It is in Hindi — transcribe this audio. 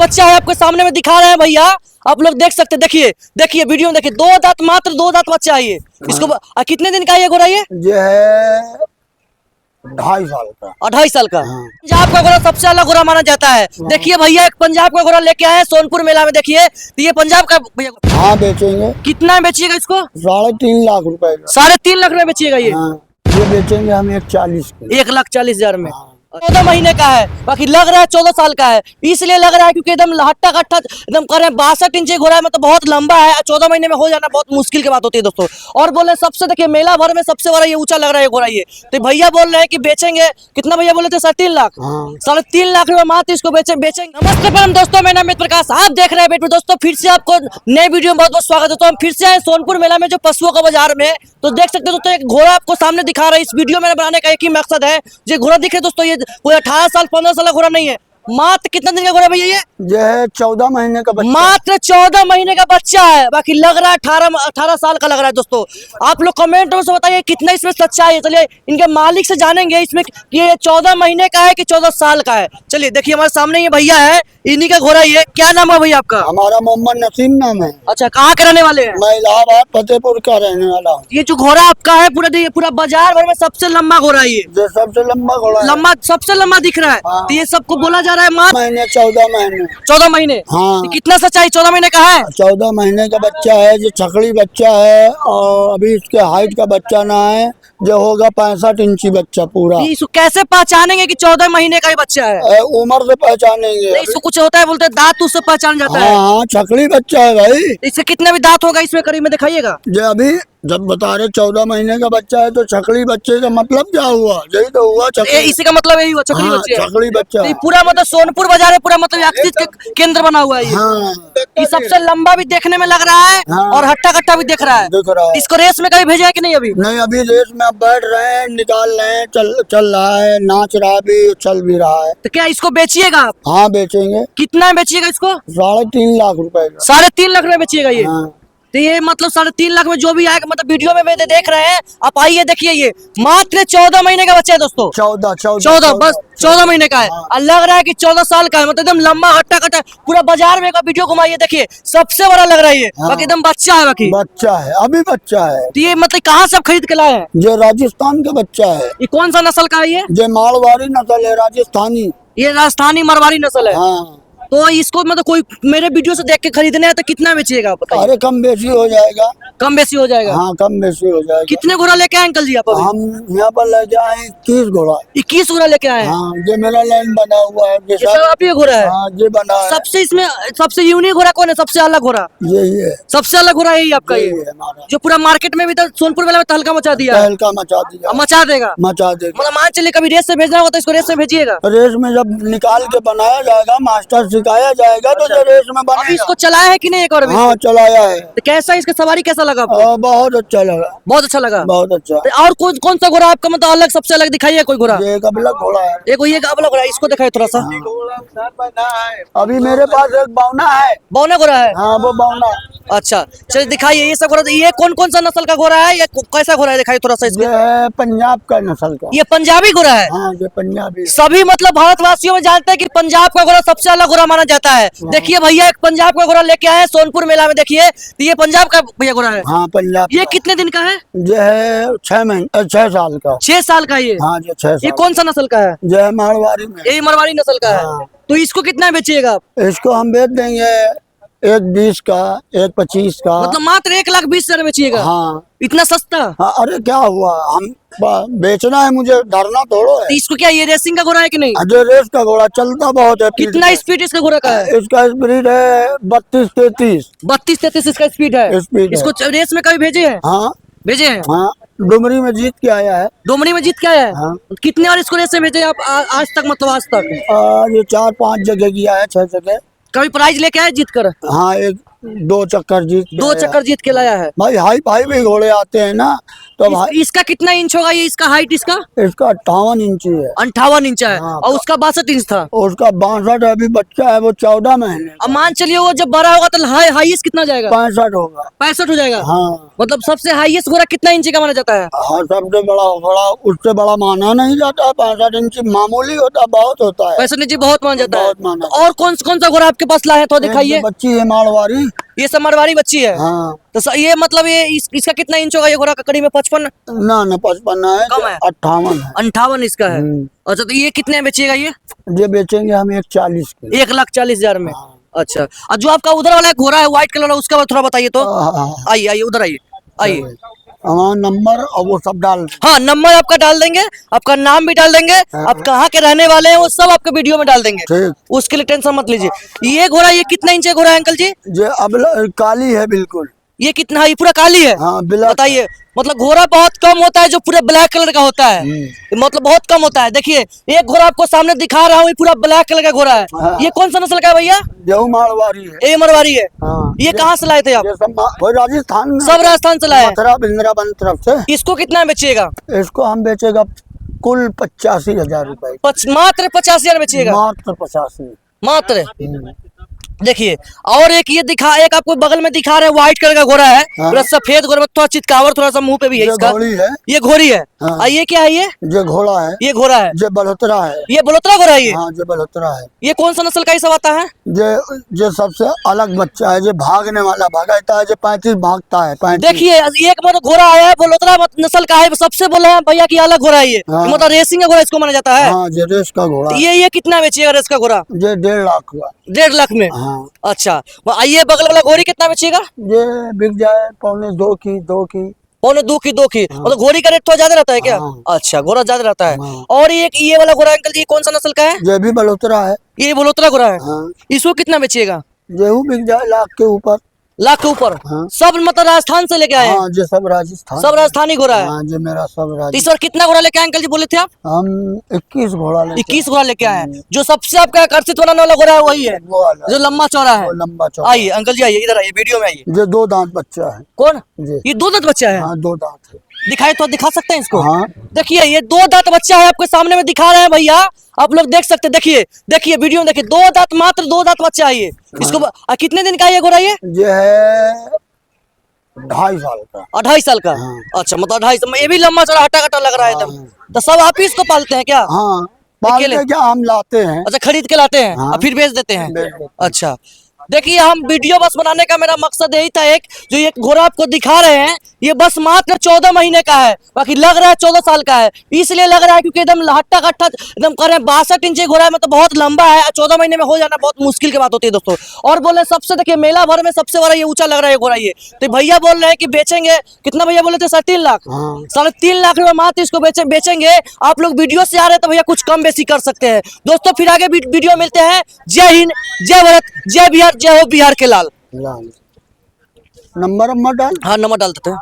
बच्चा है आपके सामने में दिखा रहे हैं भैया, आप लोग देख सकते हैं। देखिए देखिए वीडियो में देखिए, 2 दांत, मात्र 2 दांत बच्चा है ये। इसको कितने दिन का है ये घोड़ा? ये है 2.5 साल का। 2.5 साल का। पंजाब का घोड़ा सबसे अलग घोड़ा माना जाता है। देखिए भैया एक पंजाब का घोड़ा लेके आए हैं सोनपुर मेला में। देखिए तो ये पंजाब का भैया। हाँ बेचेंगे। कितना में बेचिएगा इसको? 3.5 लाख रुपए का। 3.5 लाख में बेचिएगा ये? ये बेचेंगे हम 1,40,000 के। 1,40,000 में। 14 महीने का है, बाकी लग रहा है 14 साल का है। इसलिए लग रहा है क्योंकि एकदम हट्टा कट्टा एकदम कर रहे हैं। 62 इंच घोड़ा है, मतलब बहुत लंबा है। 14 महीने में हो जाना बहुत मुश्किल की बात होती है दोस्तों। और बोले सबसे, देखिए मेला भर में सबसे बड़ा ये ऊंचा लग रहा है घोड़ा ये। तो भैया बोल रहे हैं कि बेचेंगे। कितना भैया बोले थे? 3.5 लाख। 3.5 लाख रुपए मात्र इसको बेचेंगे। नमस्ते परम दोस्तों, मेरा नाम अमित प्रकाश, आप देख रहे हैं दोस्तों फिर से आपको नए वीडियो में बहुत बहुत स्वागत है। तो हम फिर से आए सोनपुर मेला में, जो पशुओं का बाजार में। तो देख सकते हो दोस्तों, एक घोड़ा आपको सामने दिखा रहा है। इस वीडियो में बनाने का एक ही मकसद है, जो घोड़ा दिख रहा है दोस्तों, ये कोई 18 साल 15 साल का घोड़ा नहीं है। मात्र कितना दिन का घोड़ा भैया ये है 14 महीने का बच्चा। मात्र 14 महीने का बच्चा है, बाकी लग रहा है 18 साल का लग रहा है दोस्तों। आप लोग कमेंट में से बताइए कितना इसमें सच्चाई है। चलिए इनके मालिक से जानेंगे इसमें ये 14 महीने का है कि 14 साल का है। चलिए देखिए हमारे सामने ये भैया है, इन्हीं का घोड़ा ये। क्या नाम है भैया आपका? हमारा मोहम्मद नसीम नाम है। अच्छा, कहाँ के रहने वाले हैं? मैं इलाहाबाद फतेहपुर का रहने वाला हूँ। ये जो घोड़ा आपका है पूरा बाजार भर में सबसे लंबा घोड़ा है ये। जो सबसे लंबा घोड़ा है। लंबा, सबसे लंबा दिख रहा है। तो ये सबको बोला जा रहा है मात्र 14 महीने। 14 महीने। हाँ। कितना सच्चाई? 14 महीने का है। 14 महीने का बच्चा है, जो छकड़ी बच्चा है। और अभी इसके हाइट का बच्चा ना है, जो होगा 65 इंची बच्चा पूरा। इसको कैसे पहचानेंगे कि 14 महीने का ही बच्चा है? उम्र से पहचानेंगे। इसको कुछ होता है, बोलते हैं दांत उससे पहचान जाता है। हाँ, छकड़ी बच्चा है भाई। इसके कितने भी दांत होगा इसमें करीब में दिखाइएगा। जो अभी जब बता रहे 14 महीने का बच्चा है, तो छकड़ी बच्चे का मतलब क्या हुआ? यही तो हुआ छकड़ी। इसी का मतलब यही हुआ, छकड़ी बच्चे है। छकड़ी बच्चा। तो पूरा मतलब सोनपुर बाजार है, पूरा मतलब एक्सिस के केंद्र बना हुआ है ये। हाँ। ये सबसे लंबा भी देखने में लग रहा है। हाँ। और हट्टा कट्टा भी दिख रहा है। दिख रहा है। इसको रेस में कभी भेजा है कि नहीं? अभी नहीं, अभी रेस में अब बैठ रहे हैं, निकाल रहे हैं, चल रहा है, नाच रहा भी, चल भी रहा है। तो क्या इसको बेचिएगा आप? हाँ बेचेंगे। कितना में बेचिएगा इसको? 3.5 लाख रुपए का। 3.5 लाख में बेचिएगा ये? हाँ। तो ये मतलब 3.5 लाख में जो भी आएगा, मतलब वीडियो में देख रहे हैं आप, आइए देखिए। ये मात्र 14 महीने का बच्चा है दोस्तों। 14 बस 14 महीने का है। और लग रहा है कि 14 साल का है, मतलब एकदम लंबा हट्टा कट्टा। पूरा बाजार में का वीडियो घुमाइए, देखिए सबसे बड़ा लग रहा है ये। बाकी एकदम बच्चा है, बाकी बच्चा है, अभी बच्चा है। तो ये मतलब कहाँ से आप खरीद के लाए हैं? जो राजस्थान का बच्चा है। ये कौन सा नस्ल का है ये? जो मारवाड़ी नस्ल है, राजस्थानी। ये राजस्थानी मरवाड़ी नस्ल है। हाँ। तो इसको मतलब कोई मेरे वीडियो से देख के खरीदने है तो कितना बेचिएगा आप बताइए? अरे कम बेसी हो जाएगा। कम बेसी हो जाएगा। हाँ, कम बेसी हो जाएगा। कितने घोड़ा लेके आए अंकल जी आप अभी? हम यहाँ पर ले जाए 21 घोड़ा। 21 घोड़ा लेके आए हैं। हाँ, ये मेरा लाइन बना हुआ है। ये सब आप ही घोड़ा है? हाँ, ये बना है। सबसे इसमें सबसे यूनिक घोड़ा कौन है? सबसे अलग घोड़ा यही है। सबसे अलग घोड़ा यही आपका? ये है हमारा, जो पूरा मार्केट में भी तो सोनपुर मेला में तहलका मचा दिया है। तहलका मचा दिया। मचा देगा, मचा देगा। मतलब मान चलिए कभी रेस से भेजना होगा तो इसको रेस में भेजिएगा। रेस में जब निकाल के बनाया जाएगा, मास्टर सिखाया जाएगा, तो जो रेस में अभी बनेगा। इसको चलाया है कि नहीं एक बार भी? हाँ, चलाया है। तो कैसा इसका सवारी कैसा लगा आपको? बहुत अच्छा लगा। बहुत अच्छा लगा। बहुत अच्छा। तो और कौन सा घोड़ा आपका मतलब अलग, सबसे अलग दिखाइए कोई घोड़ा। ये एक अबला घोड़ा है। एक ये अबला घोड़ा, इसको दिखाइए थोड़ा सा। अभी मेरे पास एक बौना है। बौना घोड़ा है? हाँ, वो बौना। अच्छा चलिए दिखाइए ये सब घोड़ा। ये कौन सा नस्ल का घोड़ा है? ये कैसा घोड़ा है? दिखाइए थोड़ा सा इसमें। ये है पंजाब का नस्ल का। ये पंजाबी घोड़ा है? हाँ, ये पंजाबी। सभी मतलब भारतवासियों में जानते हैं कि पंजाब का घोड़ा सबसे अलग घोड़ा माना जाता है। देखिए भैया एक पंजाब का घोड़ा लेके आए हैं सोनपुर मेला में। देखिए तो ये पंजाब का भैया घोड़ा है। हाँ, पंजाब। ये कितने दिन का है? ये है 6 साल का। 6 साल का ये? हाँ, ये 6 साल। ये कौन सा नस्ल का है? जो है मारवाड़ी में। यही मरवाड़ी नस्ल का है। हाँ। तो इसको कितना बेचिएगा आप? इसको हम बेच देंगे 1,20 का, 1,25 का। मतलब मात्र 1,20,000 बेचिएगा? हाँ। इतना सस्ता? हाँ, अरे क्या हुआ, हम बेचना है, मुझे डरना थोड़ो है। तो इसको क्या ये रेसिंग का घोड़ा है कि नहीं? जो रेस का घोड़ा चलता बहुत है। कितना स्पीड इसका घोड़ा का है? इसका स्पीड है 32-33। 32-33 इसका स्पीड है। स्पीड है। इसको रेस में कभी भेजे हैं? हाँ। भेजे हैं। हाँ, डुमरी में जीत के आया है। डोमनी में जीत के आया है? हाँ। कितने बार इसको रेस में भेजे आप आज तक, मतलब आज तक? ये 4-5 जगह गया है, 6 जगह। कभी प्राइज लेके आए जीत कर? हाँ, एक 2 चक्कर जीत के 2 आया। चक्कर जीत के लाया है। भाई हाई फाई भी घोड़े आते हैं ना, तो भाई इसका कितना इंच होगा ये, इसका हाइट इसका इसका 58 इंची है 58 इंच है, हाँ। और उसका 62 इंच था। और उसका 62, अभी बच्चा है वो 14 महीने अब मान चलिए वो जब बड़ा होगा तो हाईएस्ट कितना जाएगा? 65 होगा। 65 हो जाएगा। हाँ मतलब सबसे हाईएस्ट घोड़ा कितना इंची का माना जाता है? हाँ, सबसे बड़ा उससे बड़ा माना नहीं जाता है। 65 इंची मामूली होता है, बहुत होता है। 65 इंची बहुत मान जाता है। बहुत माना तो और कौन सा घोड़ा आपके पास लाए हैं, तो एक दिखाइए। बच्ची है मारवाड़ी। ये सब मारवाड़ी बच्ची है। हाँ तो ये मतलब ये इसका कितना इंच होगा ये घोड़ा का? कड़ी में 55, ना 55 है, कम है। 58 है। 58 इसका है। अच्छा, तो ये कितने में बेचिएगा ये? ये बेचेंगे हम 140 के। 1,40,000 में। हाँ। अच्छा, और जो आपका उधर वाला घोड़ा है व्हाइट कलर, उसका बारे में थोड़ा बताइए तो। हाँ, आइए आइए उधर आइए आइए। हमारा नंबर और वो सब डाल हाँ, नंबर आपका डाल देंगे, आपका नाम भी डाल देंगे, आप कहाँ के रहने वाले हैं वो सब आपके वीडियो में डाल देंगे। ठीक। उसके लिए टेंशन मत लीजिए। ये घोड़ा ये कितना इंच का घोड़ा है अंकल जी? ये अब काली है बिल्कुल। ये कितना? ये पूरा काली है। हाँ ब्लैक। बताइए, मतलब घोड़ा बहुत कम होता है जो पूरा ब्लैक कलर का होता है, मतलब बहुत कम होता है। देखिए एक घोड़ा आपको सामने दिखा रहा हूँ, ये पूरा ब्लैक कलर का घोड़ा है। हाँ। ये कौन सा नस्ल का है भैया? गेहूं मारवाड़ी है। ये मरवारी है। हाँ। ये कहाँ से लाए थे आप? ये सब वो राजस्थान में। सब राजस्थान से लाए हैं। मथुरा वृंदावन तरफ से। इसको कितना में बेचिएगा? इसको हम बेचेगा कुल 85,000 रुपए। मात्र 50,000 बेचिएगा? मात्र 85। मात्र। देखिए, और एक ये एक आपको बगल में दिखा रहे हैं, व्हाइट कलर का घोड़ा है, हाँ। पूरा सफेद घोड़ा में थोड़ा चितकावर थोड़ा सा मुंह पे भी है ये इसका। घोड़ी है। ये घोड़ी है। हाँ। और ये क्या है? ये घोड़ा है। ये घोड़ा है। ये बलहोत्रा है। ये बलोत्रा घोड़ा है। ये हाँ ये बलहोत्रा है। ये कौन सा नस्ल का ये सब आता है? ये सबसे अलग बच्चा है। ये भागने वाला भागता है। ये 35 भागता है। 35। देखिए एक मतलब घोड़ा आया है बलोत्रा नस्ल का है, सबसे बोले हैं भैया की अलग घोड़ा है ये। हाँ। मतलब रेसिंग का घोड़ा इसको माना जाता है। हाँ ये रेस का घोड़ा। ये कितना बेचिएगा रेस का घोड़ा? ये 1.5 लाख हुआ। 1.5 लाख में। हाँ अच्छा, ये बगल वाला घोड़ी कितना बेचिएगा? ये बिक जाए 2.25 की 2 की। 2 की। मतलब घोड़ी का रेट थोड़ा ज्यादा रहता है क्या? हाँ। अच्छा, घोड़ा ज्यादा रहता है। हाँ। और ये वाला घोड़ा अंकल जी कौन सा नस्ल का है? ये भी बलहोत्रा है। ये बलोत्रा घोड़ा है। हाँ इसको कितना बेचिएगा? गेहूं बिक जाए 1 लाख के ऊपर। लाख के ऊपर। हाँ। सब मतलब राजस्थान से लेके आए हैं? हाँ ये सब राजस्थान। सब राजस्थानी घोड़ा है। हाँ ये मेरा सब तो इस राजस्थान। बार कितना घोड़ा लेके आए अंकल जी बोले थे आप? हम 21 घोड़ा लेके 21 घोड़ा लेके आए हैं। जो सबसे आपका आकर्षित बनाने वाला घोड़ा है वही है, वो वाला जो लंबा चौड़ा है। वो लंबा चौड़ा। आइए अंकल जी, आइए इधर आइए, वीडियो में आइए। ये 2 दांत बच्चा है। कौन? जी ये 2 दांत बच्चा है। हाँ 2 दांत है। दिखाई तो दिखा सकते हैं इसको? हाँ देखिए ये 2 दांत बच्चा है, आपके सामने में दिखा रहे हैं भैया, आप लोग देख सकते हैं। देखिए वीडियो में देखिए, 2 दांत, मात्र 2 दांत बच्चा है ये। इसको कितने दिन का है ये घोड़ा? ये है 2.5 साल का। 2.5 साल का। हाँ। अच्छा, मतलब 2.5 ये भी लंबा चौड़ा हट्टा कट्टा लग रहा है एकदम। तो सब आप ही इसको पालते हैं क्या? हाँ अकेले? पालते क्या, हम लाते हैं। अच्छा, खरीद के लाते हैं हाँ। और फिर बेच देते हैं? बेच देते हैं। अच्छा, देखिए हम वीडियो बस बनाने का मेरा मकसद यही था, एक जो ये घोड़ा आपको दिखा रहे हैं ये बस मात्र 14 महीने का है, बाकी लग रहा है 14 साल का है। इसलिए लग रहा है क्योंकि एकदम हट्टा कट्टा एकदम कर रहे हैं। 62 इंची घोड़ा है, मतलब बहुत लंबा है। 14 महीने में हो जाना बहुत मुश्किल की बात होती है दोस्तों। और बोले सबसे, देखिए मेला भर में सबसे बड़ा ये ऊंचा लग रहा है घोड़ा ये। तो भैया बोल रहे हैं कि बेचेंगे, कितना भैया बोले थे? 3.5 लाख। हाँ 3.5 लाख रुपए मात्र इसको बेचेंगे। आप लोग वीडियो से आ रहे हैं तो भैया कुछ कम बेसी कर सकते हैं दोस्तों। फिर आगे वीडियो मिलते हैं। जय हिंद, जय भारत, जय बिहार, जय हो बिहार के लाल। लाल। नंबर डाल। हाँ, नंबर डाल देते हैं।